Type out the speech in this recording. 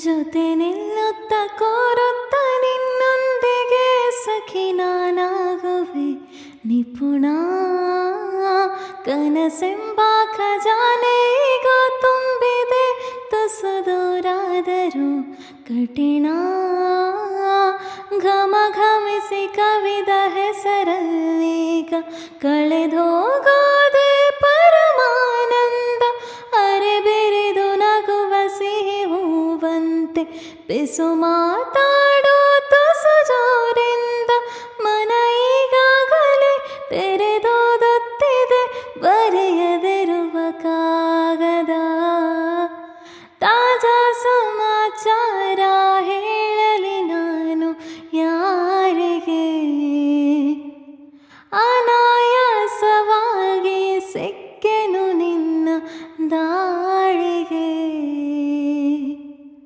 ಜೊತೆ ನಿಲ್ಲುತ್ತ ಕೋರುತ್ತ ನಿನ್ನೊಂದಿಗೆ ಸಖಿ ನಾನಾಗುವೆ ನಿಪುಣ. ಕನಸೆಂಬ ಖಜಾನೆ ಈಗ ತುಂಬಿದೆ ತುಸು ದೂರಾದರೂ ಕಠಿಣ. ಘಮ ಘಮಿಸಿ ಕವಿದ ಹೆಸರಲ್ಲೀಗ ಕಳೆದೋಗಾದೆ ಪರಮಾನಂದ. ಅರೆ ಬೆರೆದು ನಗುವ ಸಿಹಿ ಹೂವಂತೆ ಪಿಸು ಮಾತಾಡು